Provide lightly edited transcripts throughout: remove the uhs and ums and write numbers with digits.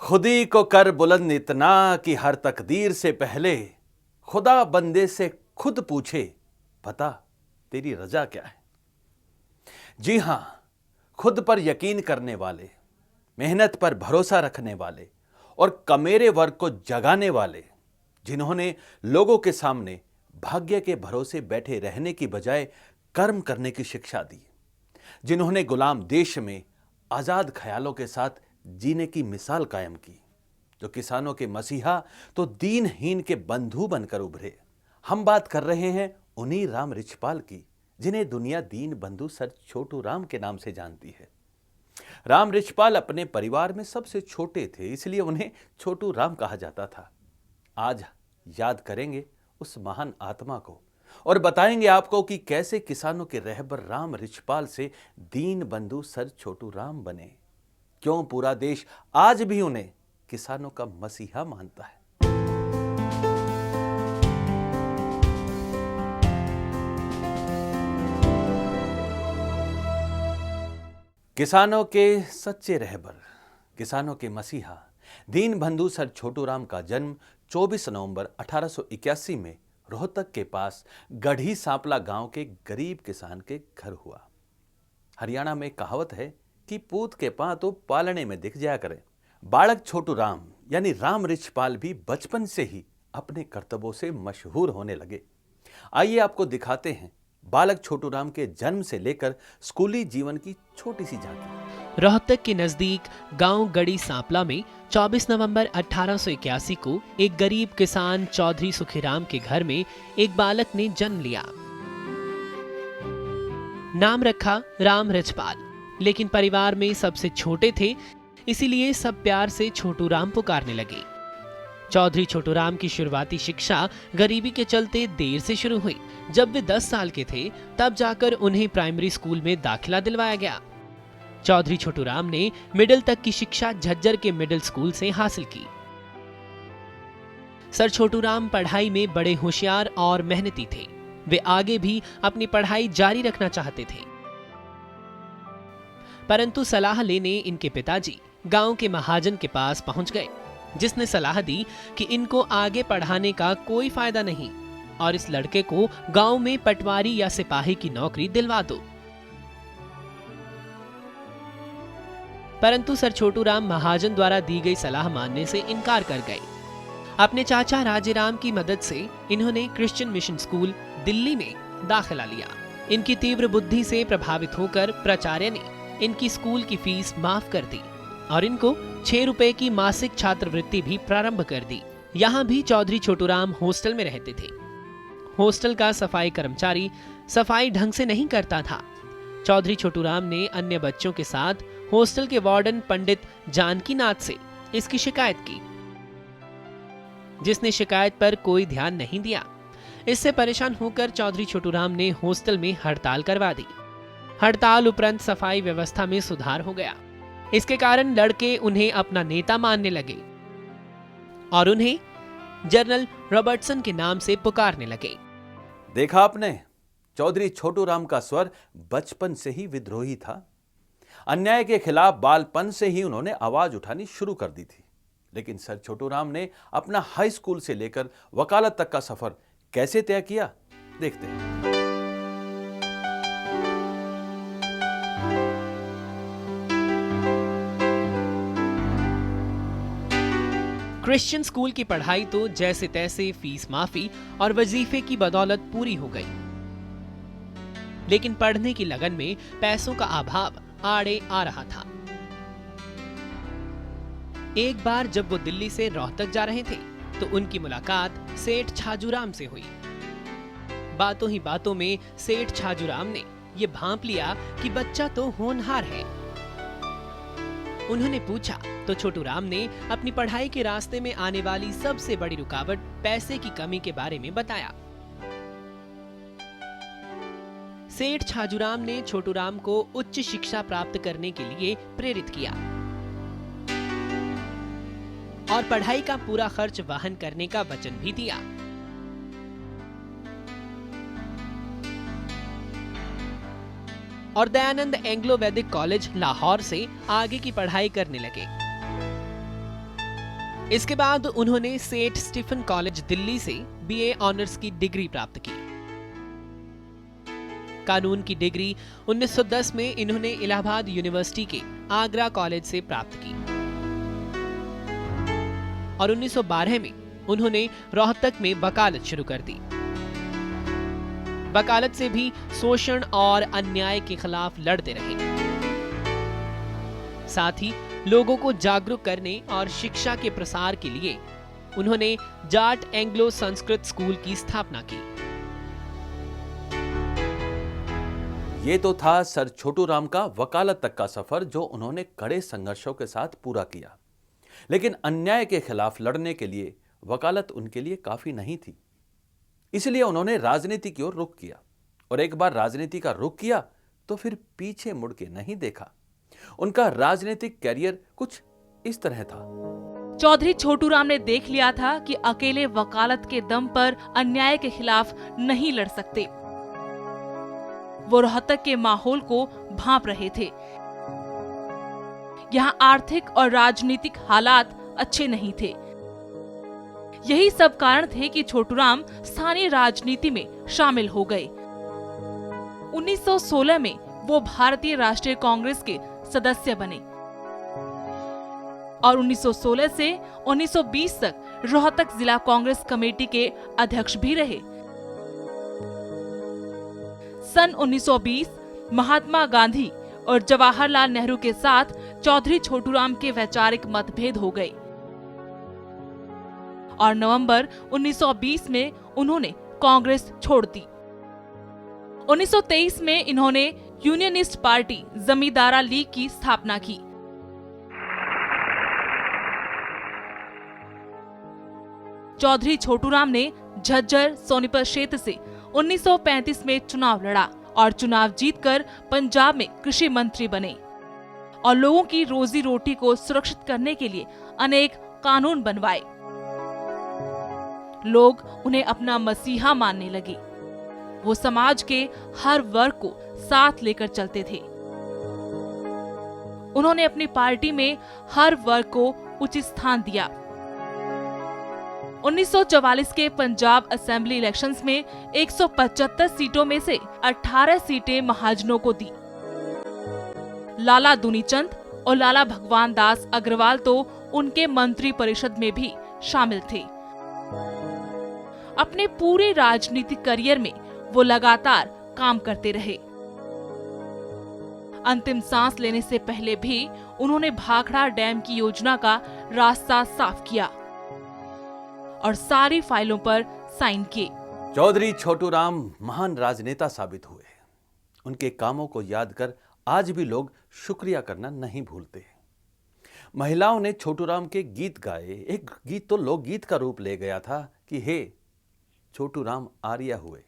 खुदी को कर बुलंद इतना कि हर तकदीर से पहले खुदा बंदे से खुद पूछे, बता तेरी रजा क्या है। जी हां, खुद पर यकीन करने वाले, मेहनत पर भरोसा रखने वाले और कमेरे वर्ग को जगाने वाले, जिन्होंने लोगों के सामने भाग्य के भरोसे बैठे रहने की बजाय कर्म करने की शिक्षा दी, जिन्होंने गुलाम देश में आजाद ख्यालों के साथ जीने की मिसाल कायम की, जो किसानों के मसीहा तो दीनहीन के बंधु बनकर उभरे। हम बात कर रहे हैं उन्हीं राम रिछपाल की, जिन्हें दुनिया दीन बंधु सर छोटू राम के नाम से जानती है। राम रिछपाल अपने परिवार में सबसे छोटे थे, इसलिए उन्हें छोटू राम कहा जाता था। आज याद करेंगे उस महान आत्मा को और बताएंगे आपको कि कैसे किसानों के रहबर राम रिछपाल से दीन बंधु सर छोटू राम बने, क्यों पूरा देश आज भी उन्हें किसानों का मसीहा मानता है। किसानों के सच्चे रहबर, किसानों के मसीहा दीन बंधु सर छोटू राम का जन्म 24 नवंबर 1881 में रोहतक के पास गढ़ी सांपला गांव के गरीब किसान के घर हुआ। हरियाणा में कहावत है कि पूत के पांव तो पालने में दिख जाया करे। बालक छोटू राम यानी राम रिछपाल भी बचपन से ही अपने कर्तव्यों से मशहूर होने लगे। आइए आपको दिखाते हैं बालक छोटू राम के जन्म से लेकर स्कूली जीवन की छोटी सी झांकी। रोहतक के नजदीक गांव गढ़ी सांपला में 24 नवंबर 1881 को एक गरीब किसान चौधरी सुखीराम के घर में एक बालक ने जन्म लिया। नाम रखा राम रिछपाल, लेकिन परिवार में सबसे छोटे थे, इसीलिए सब प्यार से छोटू राम पुकारने लगे। चौधरी छोटू राम की शुरुआती शिक्षा गरीबी के चलते देर से शुरू हुई। जब वे 10 साल के थे तब जाकर उन्हें प्राइमरी स्कूल में दाखिला दिलवाया गया। चौधरी छोटू राम ने मिडिल तक की शिक्षा झज्जर के मिडिल स्कूल से हासिल की। सर छोटू राम पढ़ाई में बड़े होशियार और मेहनती थे। वे आगे भी अपनी पढ़ाई जारी रखना चाहते थे, परंतु सलाह लेने इनके पिताजी गांव के महाजन के पास पहुंच गए, जिसने सलाह दी कि इनको आगे पढ़ाने का कोई फायदा नहीं और इस लड़के को गांव में पटवारी या सिपाही की नौकरी दिलवा दो। परंतु सर छोटू राम महाजन द्वारा दी गई सलाह मानने से इनकार कर गए। अपने चाचा राजेराम की मदद से इन्होंने क्रिश्चियन मिशन स्कूल दिल्ली में दाखिला लिया। इनकी तीव्र बुद्धि से प्रभावित होकर प्राचार्य ने इनकी स्कूल की फीस माफ कर दी और इनको 6 रुपए की मासिक छात्रवृत्ति भी प्रारंभ कर दी। यहाँ भी चौधरी छोटू राम हॉस्टल में रहते थे। हॉस्टल का सफाई कर्मचारी सफाई ढंग से नहीं करता था। चौधरी छोटू राम ने अन्य बच्चों के साथ हॉस्टल के वार्डन पंडित जानकीनाथ से इसकी शिकायत की, जिसने शिकायत पर कोई ध्यान नहीं दिया। इससे परेशान होकर चौधरी छोटू राम ने हॉस्टल में हड़ताल करवा दी। हड़ताल उपरांत सफाई व्यवस्था में सुधार हो गया। इसके कारण लड़के उन्हें अपना नेता मानने लगे और उन्हें जनरल रॉबर्टसन के नाम से पुकारने लगे। देखा आपने, चौधरी छोटू राम का स्वर बचपन से ही विद्रोही था। अन्याय के खिलाफ बालपन से ही उन्होंने आवाज उठानी शुरू कर दी थी। लेकिन सर छोटू राम ने अपना हाई स्कूल से लेकर वकालत तक का सफर कैसे तय किया, देखते हैं। क्रिश्चियन स्कूल की पढ़ाई तो जैसे तैसे फीस माफी और वजीफे की बदौलत पूरी हो गई, लेकिन पढ़ने की लगन में पैसों का अभाव आड़े आ रहा था। एक बार जब वो दिल्ली से रोहतक जा रहे थे तो उनकी मुलाकात सेठ छाजूराम से हुई। बातों ही बातों में सेठ छाजूराम ने ये भांप लिया कि बच्चा तो होनहार है। उन्होंने पूछा तो छोटू राम ने अपनी पढ़ाई के रास्ते में आने वाली सबसे बड़ी रुकावट पैसे की कमी के बारे में बताया। सेठ छाजूराम ने छोटू राम को उच्च शिक्षा प्राप्त करने के लिए प्रेरित किया और पढ़ाई का पूरा खर्च वहन करने का वचन भी दिया। और दयानंद एंग्लो वैदिक कॉलेज लाहौर से आगे की पढ़ाई करने लगे। इसके बाद उन्होंने सेंट स्टीफन कॉलेज दिल्ली से बीए ऑनर्स की डिग्री प्राप्त की। कानून की डिग्री 1910 में इन्होंने इलाहाबाद यूनिवर्सिटी के आगरा कॉलेज से प्राप्त की और 1912 में उन्होंने रोहतक में वकालत शुरू कर दी। वकालत से भी शोषण और अन्याय के खिलाफ लड़ते रहे। साथ ही लोगों को जागरूक करने और शिक्षा के प्रसार के लिए उन्होंने जाट एंग्लो संस्कृत स्कूल की स्थापना की। ये तो था सर छोटू राम का वकालत तक का सफर, जो उन्होंने कड़े संघर्षों के साथ पूरा किया। लेकिन अन्याय के खिलाफ लड़ने के लिए वकालत उनके लिए काफी नहीं थी, इसलिए उन्होंने राजनीति की ओर रुख किया। और एक बार राजनीति का रुख किया तो फिर पीछे मुड़ के नहीं देखा। उनका राजनीतिक कैरियर कुछ इस तरह था। चौधरी छोटू राम ने देख लिया था कि अकेले वकालत के दम पर अन्याय के खिलाफ नहीं लड़ सकते। वो रोहतक के माहौल को भांप रहे थे। यहाँ आर्थिक और राजनीतिक हालात अच्छे नहीं थे। यही सब कारण थे कि छोटू राम स्थानीय राजनीति में शामिल हो गए। 1916 में वो भारतीय राष्ट्रीय कांग्रेस के सदस्य बने और 1916 से 1920 तक रोहतक जिला कांग्रेस कमेटी के अध्यक्ष भी रहे। सन 1920 महात्मा गांधी और जवाहरलाल नेहरू के साथ चौधरी छोटू राम के वैचारिक मतभेद हो गए और नवंबर 1920 में उन्होंने कांग्रेस छोड़ दी। 1923 में इन्होंने यूनियनिस्ट पार्टी जमींदारा लीग की स्थापना की। चौधरी छोटू राम ने झज्जर सोनीपत क्षेत्र से 1935 में चुनाव लड़ा और चुनाव जीतकर पंजाब में कृषि मंत्री बने और लोगों की रोजी रोटी को सुरक्षित करने के लिए अनेक कानून बनवाए। लोग उन्हें अपना मसीहा मानने लगे। वो समाज के हर वर्ग को साथ लेकर चलते थे। उन्होंने अपनी पार्टी में हर वर्ग को उचित स्थान दिया। 1944 के पंजाब असेंबली इलेक्शंस में 175 सीटों में से 18 सीटें महाजनों को दी। लाला दुनीचंद और लाला भगवान दास अग्रवाल तो उनके मंत्री परिषद में भी शामिल थे। अपने पूरे राजनीतिक करियर में वो लगातार काम करते रहे। अंतिम सांस लेने से पहले भी उन्होंने भाखड़ा डैम की योजना का रास्ता साफ किया और सारी फाइलों पर साइन किए। चौधरी छोटू राम महान राजनेता साबित हुए। उनके कामों को याद कर आज भी लोग शुक्रिया करना नहीं भूलते। महिलाओं ने छोटू राम के गीत गाए। एक गीत तो लोकगीत का रूप ले गया था कि हे छोटू राम आर्या हुए।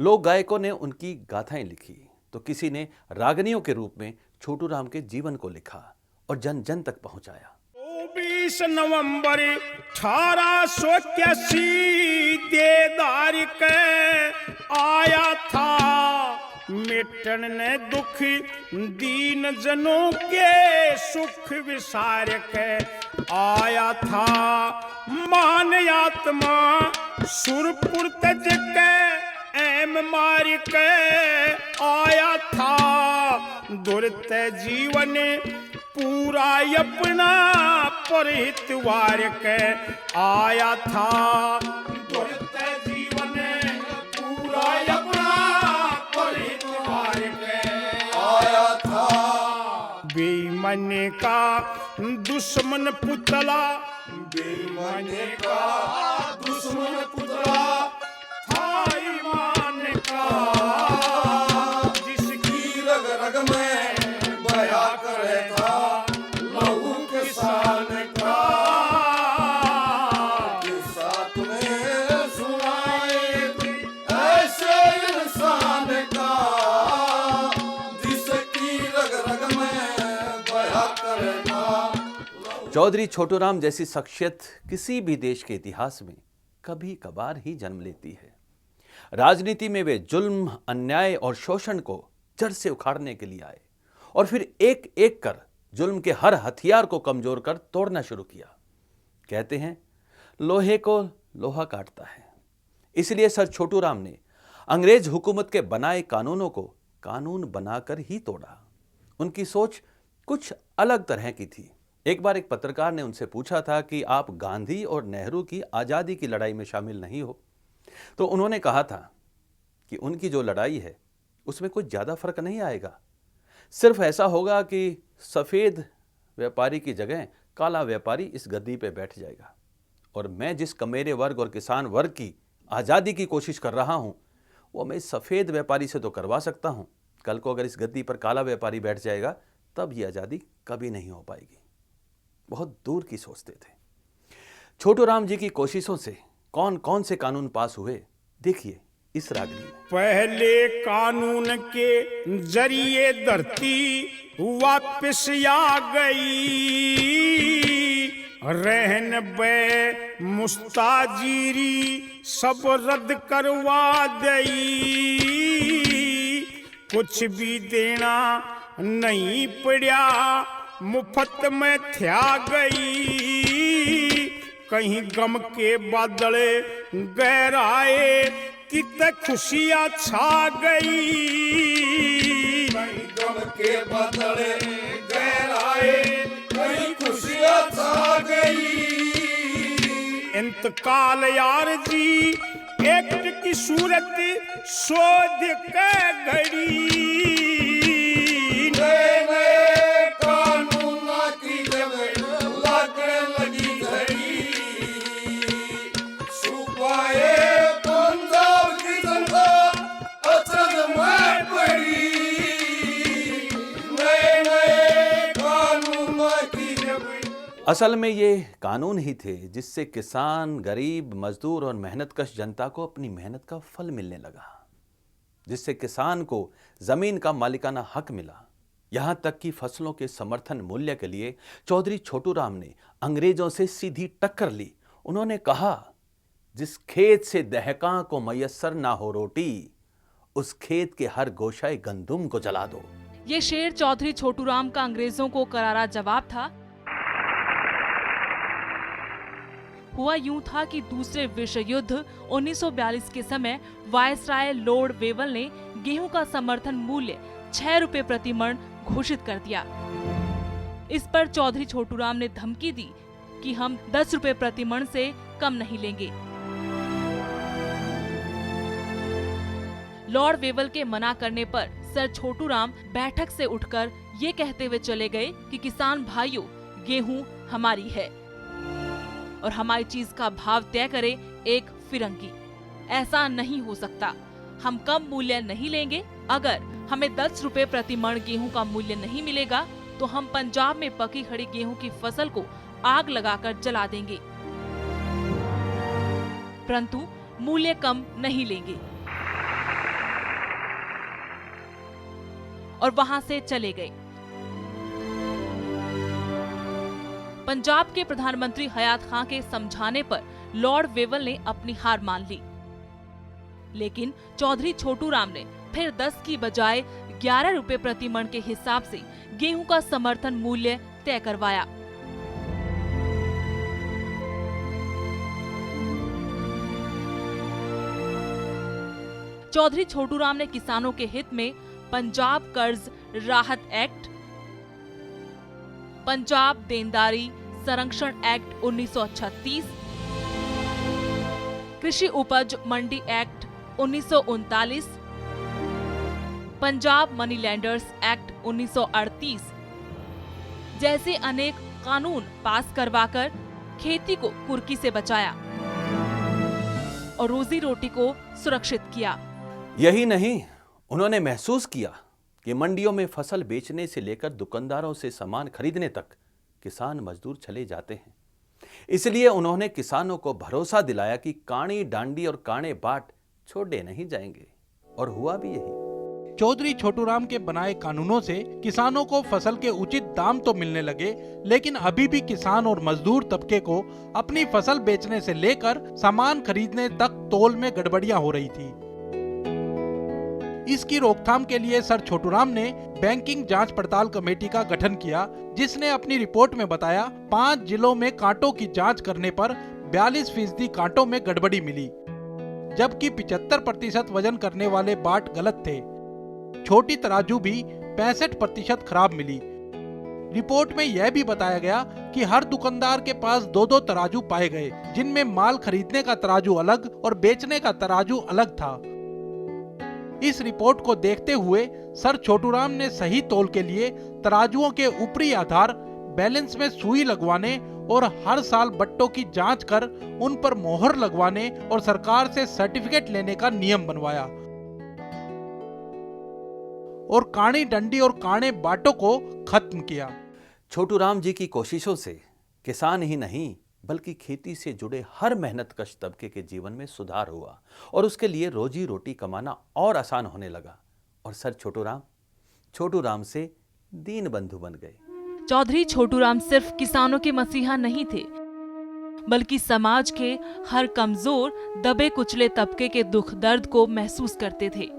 लोक गायकों ने उनकी गाथाएं लिखी तो किसी ने रागनियों के रूप में छोटू राम के जीवन को लिखा और जन जन तक पहुंचाया। 24 नवंबर 1881 देदार के आया था, मिटन ने दुख दीन जनों के सुख विसार के आया था। मान आत्मा सुरपुर तज के एम मार के आया था। दुर्त जीवन पूरा अपना परितवार के आया था। दुर्त जीवन पूरा अपना परितवार के आया था। बेईमान का दुश्मन पुतला, बेईमान का दुश्मन पुतला था ईमान का, जिसकी रग रग में बया करे था लहू किसान का। किस्सा तुम्हें सुनाए ऐसे इंसान का, जिसकी रग रग में बया करे था। चौधरी छोटू राम जैसी शख्सियत किसी भी देश के इतिहास में कभी कभार ही जन्म लेती है। राजनीति में वे जुल्म, अन्याय और शोषण को जड़ से उखाड़ने के लिए आए और फिर एक एक कर जुल्म के हर हथियार को कमजोर कर तोड़ना शुरू किया। कहते हैं लोहे को लोहा काटता है। इसलिए सर छोटू राम ने अंग्रेज हुकूमत के बनाए कानूनों को कानून बनाकर ही तोड़ा। उनकी सोच कुछ अलग तरह की थी। एक बार एक पत्रकार ने उनसे पूछा था कि आप गांधी और नेहरू की आज़ादी की लड़ाई में शामिल नहीं हो, तो उन्होंने कहा था कि उनकी जो लड़ाई है उसमें कुछ ज़्यादा फर्क नहीं आएगा। सिर्फ ऐसा होगा कि सफ़ेद व्यापारी की जगह काला व्यापारी इस गद्दी पे बैठ जाएगा, और मैं जिस कमेरे वर्ग और किसान वर्ग की आज़ादी की कोशिश कर रहा हूँ वो मैं सफ़ेद व्यापारी से तो करवा सकता हूँ। कल को अगर इस गद्दी पर काला व्यापारी बैठ जाएगा तब ये आज़ादी कभी नहीं हो पाएगी। बहुत दूर की सोचते थे। छोटू राम जी की कोशिशों से कौन कौन से कानून पास हुए, देखिए इस रागनी में। पहले कानून के जरिए धरती वापस आ गई, रहन बे मुस्ताजीरी सब रद्द करवा दई, कुछ भी देना नहीं पड़ा मुफ्त में थ्या गई, कहीं गम के बादल गहराए कितने खुशियाँ छा गई, कहीं गम के बदले गहराए कहीं खुशियाँ छा गई। इंतकाल यार जी एक्ट की सूरत शोध के घड़ी, नए नए कानून की जब लगने लगी घड़ी, सुबाए पंजाब की जनता अचरज में पड़ी, नए नए कानून की जब। असल में ये कानून ही थे जिससे किसान, गरीब, मजदूर और मेहनतकश जनता को अपनी मेहनत का फल मिलने लगा, जिससे किसान को जमीन का मालिकाना हक मिला। यहां तक कि फसलों के समर्थन मूल्य के लिए चौधरी छोटू राम ने अंग्रेजों से सीधी टक्कर ली। उन्होंने कहा, जिस खेत से दहका को मयस्सर ना हो रोटी, उस खेत के हर गोशाए गंदुम को जला दो। ये शेर चौधरी छोटू राम का अंग्रेजों को करारा जवाब था। हुआ यूं था कि दूसरे विश्व युद्ध 1942 के समय वायसराय लॉर्ड वेवल ने गेहूं का समर्थन मूल्य 6 रुपए प्रति मण घोषित कर दिया। इस पर चौधरी छोटू राम ने धमकी दी कि हम 10 रुपए प्रति मण से कम नहीं लेंगे। लॉर्ड वेवल के मना करने पर सर छोटू राम बैठक से उठकर ये कहते हुए चले गए कि किसान भाइयों, गेहूं हमारी है और हमारी चीज का भाव तय करे एक फिरंगी। ऐसा नहीं हो सकता, हम कम मूल्य नहीं लेंगे। अगर हमें 10 रुपए प्रति मण गेहूं का मूल्य नहीं मिलेगा तो हम पंजाब में पकी खड़ी गेहूं की फसल को आग लगाकर जला देंगे, परंतु मूल्य कम नहीं लेंगे। और वहां से चले गए। पंजाब के प्रधानमंत्री हयात खां के समझाने पर लॉर्ड वेवल ने अपनी हार मान ली, लेकिन चौधरी छोटू राम ने फिर 10 की बजाय 11 रुपए प्रति मण के हिसाब से गेहूं का समर्थन मूल्य तय करवाया। चौधरी छोटू राम ने किसानों के हित में पंजाब कर्ज राहत एक्ट, पंजाब देनदारी संरक्षण एक्ट 1936, कृषि उपज मंडी act 1939, Punjab money lenders act 1938 जैसे अनेक कानून पास करवाकर खेती को कुर्की से बचाया और रोजी रोटी को सुरक्षित किया। यही नहीं, उन्होंने महसूस किया कि मंडियों में फसल बेचने से लेकर दुकानदारों से सामान खरीदने तक किसान मजदूर चले जाते हैं। इसलिए उन्होंने किसानों को भरोसा दिलाया कि काणी डांडी और काणे बाट छोड़े नहीं जाएंगे, और हुआ भी यही। चौधरी छोटू राम के बनाए कानूनों से किसानों को फसल के उचित दाम तो मिलने लगे, लेकिन अभी भी किसान और मजदूर तबके को अपनी फसल बेचने से लेकर सामान खरीदने तक तोल में गड़बड़ियां हो रही थी। इसकी रोकथाम के लिए सर छोटूराम ने बैंकिंग जांच पड़ताल कमेटी का गठन किया, जिसने अपनी रिपोर्ट में बताया 5 जिलों में कांटों की जांच करने पर 42% कांटों में गड़बड़ी मिली, जबकि 75% वजन करने वाले बाट गलत थे। छोटी तराजू भी 65% खराब मिली। रिपोर्ट में यह भी बताया गया कि हर दुकानदार के पास 2-2 तराजू पाए गए, जिनमें माल खरीदने का तराजू अलग और बेचने का तराजू अलग था। इस रिपोर्ट को देखते हुए सर छोटूराम ने सही तौल के लिए तराजुओं के ऊपरी आधार बैलेंस में सुई लगवाने और हर साल बट्टों की जांच कर उन पर मोहर लगवाने और सरकार से सर्टिफिकेट लेने का नियम बनवाया और काणी डंडी और काणे बाटों को खत्म किया। छोटूराम जी की कोशिशों से किसान ही नहीं बल्कि खेती से जुड़े हर मेहनतकश तबके के जीवन में सुधार हुआ और उसके लिए रोजी रोटी कमाना और आसान होने लगा और सर छोटूराम से दीन बंधु बन गए। चौधरी छोटूराम सिर्फ किसानों के मसीहा नहीं थे, बल्कि समाज के हर कमजोर दबे कुचले तबके के दुख दर्द को महसूस करते थे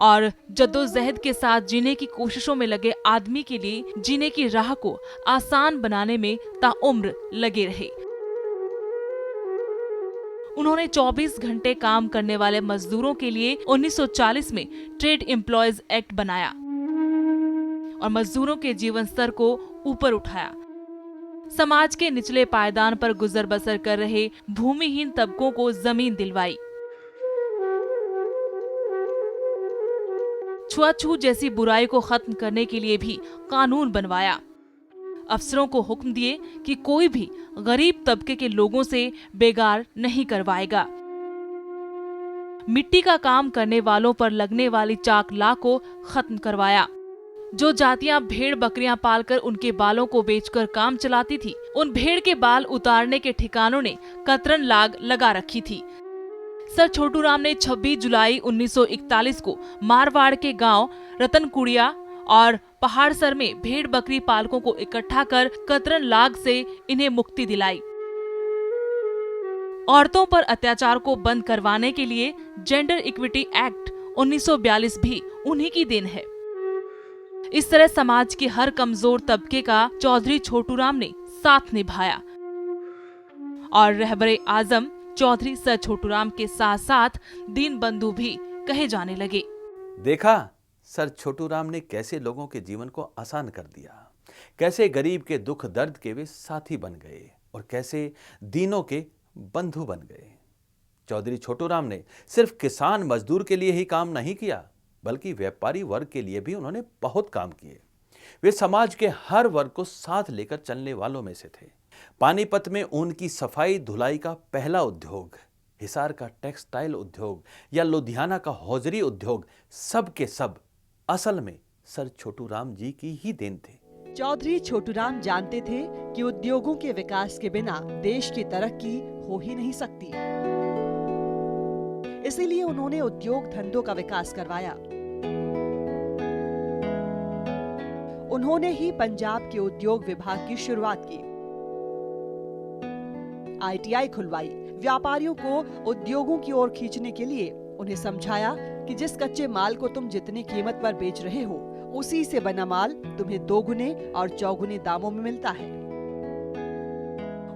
और जद्दोजहद के साथ जीने की कोशिशों में लगे आदमी के लिए जीने की राह को आसान बनाने में ताउम्र लगे रहे। उन्होंने 24 घंटे काम करने वाले मजदूरों के लिए 1940 में ट्रेड एम्प्लॉयज एक्ट बनाया और मजदूरों के जीवन स्तर को ऊपर उठाया। समाज के निचले पायदान पर गुजर बसर कर रहे भूमिहीन तबकों को जमीन दिलवाई। छुआछूत जैसी बुराई को खत्म करने के लिए भी कानून बनवाया। अफसरों को हुक्म दिए कि कोई भी गरीब तबके के लोगों से बेगार नहीं करवाएगा। मिट्टी का काम करने वालों पर लगने वाली चाकला को खत्म करवाया। जो जातियां भेड़ बकरियां पालकर उनके बालों को बेचकर काम चलाती थी, उन भेड़ के बाल उतारने के ठिकानों ने कतरन लाग लगा रखी थी। सर छोटूराम ने 26 जुलाई 1941 को मारवाड़ के गांव रतनकुड़िया और पहाड़सर में भेड़ बकरी पालकों को इकट्ठा कर कतरन लाग से इन्हें मुक्ति दिलाई। औरतों पर अत्याचार को बंद करवाने के लिए जेंडर इक्विटी एक्ट 1942 भी उन्हीं की देन है। इस तरह समाज के हर कमजोर तबके का चौधरी छोटूराम ने साथ निभाया और रहबरे आजम चौधरी सर छोटूराम के साथ साथ दीन बंधु भी कहे जाने लगे। देखा सर छोटूराम ने कैसे लोगों के जीवन को आसान कर दिया, कैसे गरीब के दुख दर्द के वे साथी बन गए और कैसे दीनों के बंधु बन गए। चौधरी छोटूराम ने सिर्फ किसान मजदूर के लिए ही काम नहीं किया, बल्कि व्यापारी वर्ग के लिए भी उन्होंने बहुत काम किए। वे समाज के हर वर्ग को साथ लेकर चलने वालों में से थे। पानीपत में ऊन की सफाई धुलाई का पहला उद्योग, हिसार का टेक्सटाइल उद्योग या लुधियाना का हौजरी उद्योग, सब के सब असल में सर छोटूराम जी की ही देन थे। चौधरी छोटूराम जानते थे कि उद्योगों के विकास के बिना देश की तरक्की हो ही नहीं सकती। इसीलिए उन्होंने उद्योग धंधों का विकास करवाया। उन्होंने ही पंजाब के उद्योग विभाग की शुरुआत की, ITI खुलवाई। व्यापारियों को उद्योगों की ओर खींचने के लिए उन्हें समझाया कि जिस कच्चे माल को तुम जितनी कीमत पर बेच रहे हो, उसी से बना माल तुम्हें 2 गुने और 4 गुने दामों में मिलता है।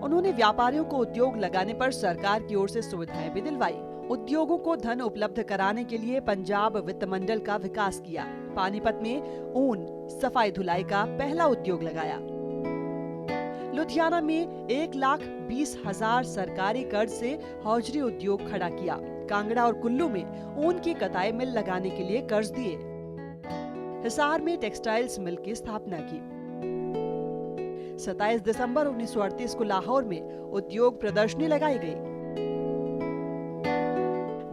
उन्होंने व्यापारियों को उद्योग लगाने पर सरकार की ओर से सुविधाएं भी दिलवाई। उद्योगों को धन उपलब्ध कराने के लिए पंजाब वित्त मंडल का विकास किया। पानीपत में ऊन सफाई धुलाई का पहला उद्योग लगाया। लुधियाना में 1,20,000 सरकारी कर्ज से हौजरी उद्योग खड़ा किया। कांगड़ा और कुल्लू में ऊन की कताई मिल लगाने के लिए कर्ज दिए। हिसार में टेक्सटाइल्स मिल की स्थापना की। 27 दिसंबर 1938 को लाहौर में उद्योग प्रदर्शनी लगाई गई।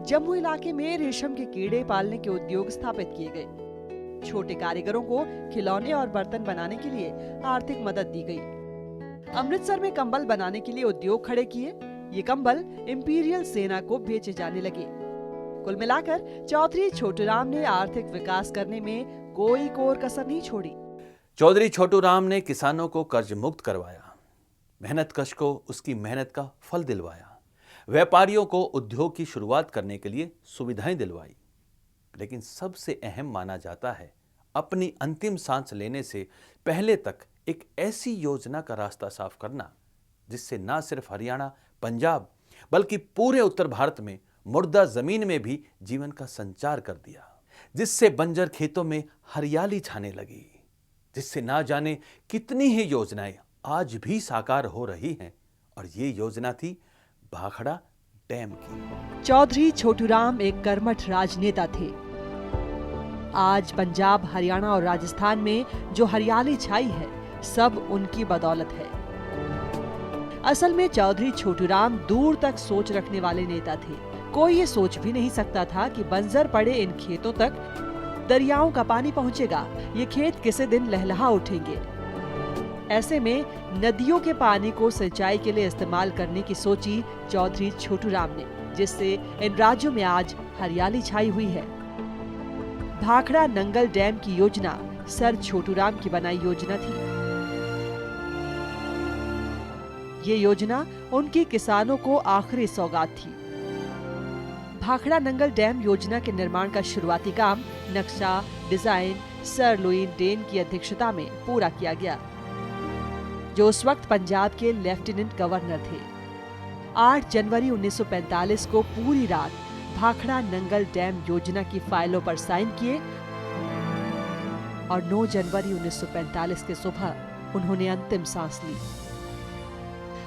जम्मू इलाके में रेशम के कीड़े पालने के उद्योग स्थापित किए गए। छोटे कारीगरों को खिलौने और बर्तन बनाने के लिए आर्थिक मदद दी गई। अमृतसर में कंबल बनाने के लिए उद्योग खड़े किए। ये कंबल इंपीरियल सेना को बेचे जाने लगे। कुल मिलाकर चौधरी छोटूराम ने आर्थिक विकास करने में कोई कोर कसर नहीं छोड़ी। चौधरी छोटूराम ने किसानों को कर्ज मुक्त करवाया, मेहनतकश को उसकी मेहनत का फल दिलवाया, व्यापारियों को उद्योग की शुरुआत करने के लिए सुविधाएं दिलवाई, लेकिन सबसे अहम माना जाता है अपनी अंतिम सांस लेने से पहले तक एक ऐसी योजना का रास्ता साफ करना जिससे ना सिर्फ हरियाणा, पंजाब बल्कि पूरे उत्तर भारत में मुर्दा जमीन में भी जीवन का संचार कर दिया, जिससे बंजर खेतों में हरियाली छाने लगी, जिससे ना जाने कितनी ही योजनाएं आज भी साकार हो रही हैं। और ये योजना थी भाखड़ा डैम की। चौधरी छोटूराम एक कर्मठ राजनेता थे। आज पंजाब, हरियाणा और राजस्थान में जो हरियाली छाई है, सब उनकी बदौलत है। असल में चौधरी छोटूराम दूर तक सोच रखने वाले नेता थे। कोई ये सोच भी नहीं सकता था कि बंजर पड़े इन खेतों तक दरियाओं का पानी पहुंचेगा। ये खेत किसी दिन लहलहा उठेंगे। ऐसे में नदियों के पानी को सिंचाई के लिए इस्तेमाल करने की सोची चौधरी छोटूराम ने, जिससे इन राज्यों में आज हरियाली छाई हुई है। भाखड़ा नंगल डैम की योजना सर छोटूराम की बनाई योजना थी। ये योजना उनकी किसानों को आखिरी सौगात थी। भाखड़ा नंगल डैम योजना के निर्माण का शुरुआती काम नक्शा डिजाइन सर लुईन डेन की अध्यक्षता में पूरा किया गया, जो उस वक्त पंजाब के लेफ्टिनेंट गवर्नर थे। 8 जनवरी 1945 को पूरी रात भाखड़ा नंगल डैम योजना की फाइलों पर साइन किए और 9 जनवरी 1945 के सुबह उन्होंने अंतिम सांस ली।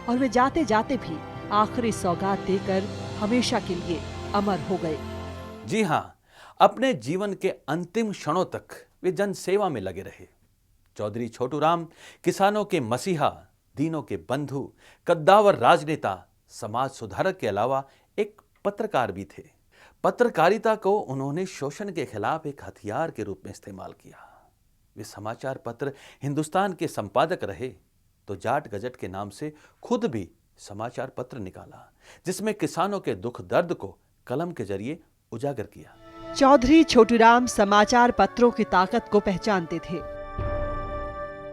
और वे जाते जाते भी आखिरी सौगात देकर हमेशा के लिए अमर हो गए। जी हां, अपने जीवन के अंतिम क्षणों तक वे जन सेवा में लगे रहे। चौधरी छोटूराम किसानों के मसीहा, दीनों के बंधु, कद्दावर राजनेता, समाज सुधारक के अलावा एक पत्रकार भी थे। पत्रकारिता को उन्होंने शोषण के खिलाफ एक हथियार के रूप में इस्तेमाल किया। वे समाचार पत्र हिंदुस्तान के संपादक रहे तो जाट गजट के नाम से खुद भी समाचार पत्र निकाला, जिसमें किसानों के दुख दर्द को कलम के जरिए उजागर किया। चौधरी छोटूराम समाचार पत्रों की ताकत को पहचानते थे।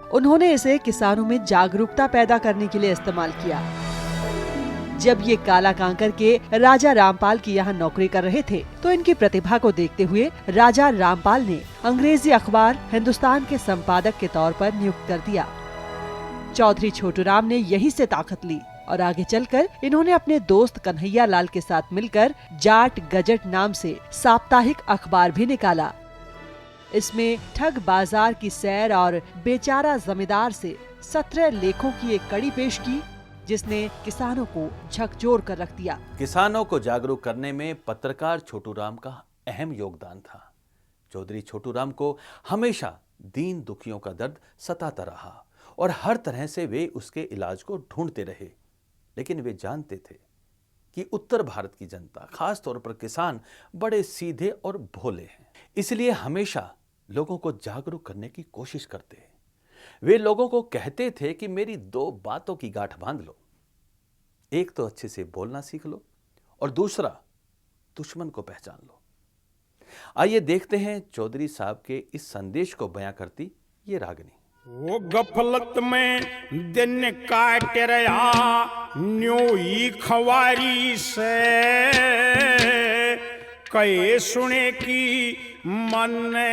उन्होंने इसे किसानों में जागरूकता पैदा करने के लिए इस्तेमाल किया। जब ये काला कांकर के राजा रामपाल की यहाँ नौकरी कर रहे थे, तो इनकी प्रतिभा को देखते हुए राजा रामपाल ने अंग्रेजी अखबार हिंदुस्तान के संपादक के तौर पर नियुक्त कर दिया। चौधरी छोटूराम ने यहीं से ताकत ली और आगे चलकर इन्होंने अपने दोस्त कन्हैया लाल के साथ मिलकर जाट गजट नाम से साप्ताहिक अखबार भी निकाला। इसमें ठग बाजार की सैर और बेचारा जमींदार से 17 लेखों की एक कड़ी पेश की, जिसने किसानों को झकझोर कर रख दिया। किसानों को जागरूक करने में पत्रकार छोटूराम का अहम योगदान था। चौधरी छोटूराम को हमेशा दीन दुखियों का दर्द सताता रहा और हर तरह से वे उसके इलाज को ढूंढते रहे। लेकिन वे जानते थे कि उत्तर भारत की जनता, खास तौर पर किसान, बड़े सीधे और भोले हैं, इसलिए हमेशा लोगों को जागरूक करने की कोशिश करते हैं। वे लोगों को कहते थे कि मेरी 2 बातों की गांठ बांध लो, एक तो अच्छे से बोलना सीख लो और दूसरा दुश्मन को पहचान लो। आइए देखते हैं चौधरी साहब के इस संदेश को बयां करती ये रागनी। वो गफलत में दिन काट रहा न्यू ही खवारी से, कहे सुने की मन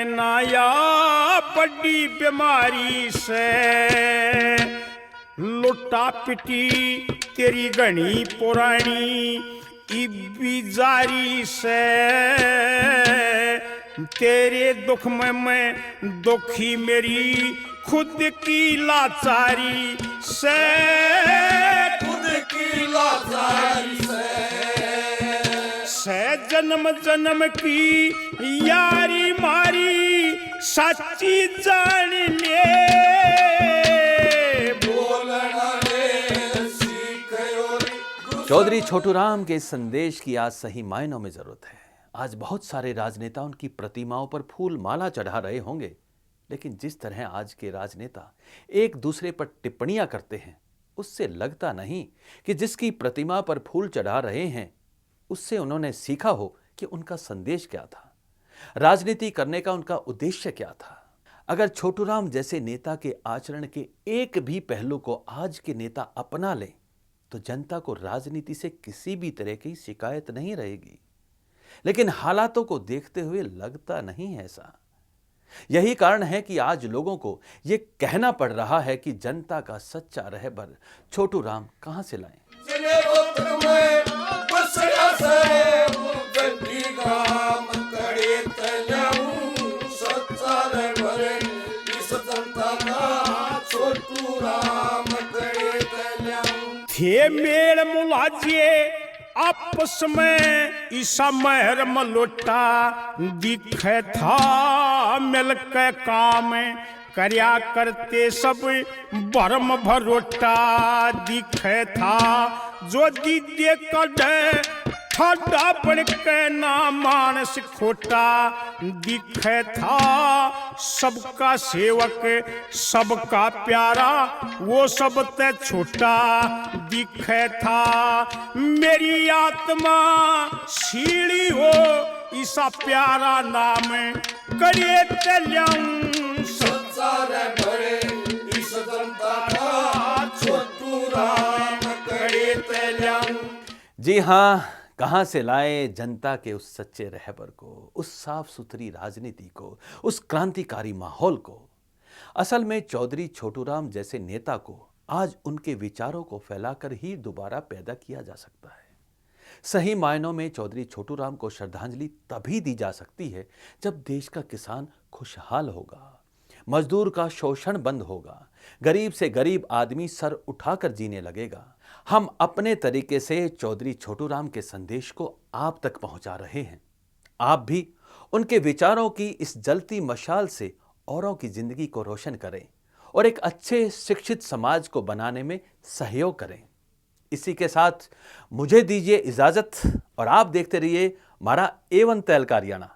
नाया बड़ी बीमारी से, लुटा पिटी तेरी घनी पुरानी इब्बी जारी से, तेरे दुख में मैं दुखी मेरी खुद की लाचारी से, खुद की लाचारी से जन्म जन्म की यारी मारी सच्ची जान ले, बोलना ले सीख। चौधरी छोटूराम के इस संदेश की आज सही मायनों में जरूरत है। आज बहुत सारे राजनेता उनकी प्रतिमाओं पर फूल माला चढ़ा रहे होंगे, लेकिन जिस तरह आज के राजनेता एक दूसरे पर टिप्पणियां करते हैं, उससे लगता नहीं कि जिसकी प्रतिमा पर फूल चढ़ा रहे हैं उससे उन्होंने सीखा हो कि उनका संदेश क्या था, राजनीति करने का उनका उद्देश्य क्या था। अगर छोटूराम जैसे नेता के आचरण के एक भी पहलू को आज के नेता अपना लें तो जनता को राजनीति से किसी भी तरह की शिकायत नहीं रहेगी। लेकिन हालातों को देखते हुए लगता नहीं है ऐसा। यही कारण है कि आज लोगों को यह कहना पड़ रहा है कि जनता का सच्चा रहबर छोटू राम कहां से लाएं। चले रोहतक में बसया से गड्डी गाम करे तल्याऊं सच्चा रहबर इस जनता का छोटू राम करे तल्याऊं। थे मेल मुलाजे आपस में ईसा महर मलोटा दिखे था मिल के काम करया करते सब भरम भरोटा दिखे था जो दीदे कढ़े ठाडा बन के ना मानस खोटा दिखे था सबका सेवक सबका प्यारा वो सब ते छोटा दिखे था मेरी आत्मा सीढ़ी हो ईसा प्यारा नाम करे तल्याऊं सच्चा रहबर इस जनता का छोटू राम करे तल्याऊं। जी हां, कहां से लाए जनता के उस सच्चे रहबर को, उस साफ सुथरी राजनीति को, उस क्रांतिकारी माहौल को। असल में चौधरी छोटूराम जैसे नेता को आज उनके विचारों को फैलाकर ही दोबारा पैदा किया जा सकता है। सही मायनों में चौधरी छोटूराम को श्रद्धांजलि तभी दी जा सकती है जब देश का किसान खुशहाल होगा, मजदूर का शोषण बंद होगा, गरीब से गरीब आदमी सर उठाकर जीने लगेगा। हम अपने तरीके से चौधरी छोटूराम के संदेश को आप तक पहुंचा रहे हैं। आप भी उनके विचारों की इस जलती मशाल से औरों की जिंदगी को रोशन करें और एक अच्छे शिक्षित समाज को बनाने में सहयोग करें। इसी के साथ मुझे दीजिए इजाजत और आप देखते रहिए हमारा A1 तहलका हरियाणा।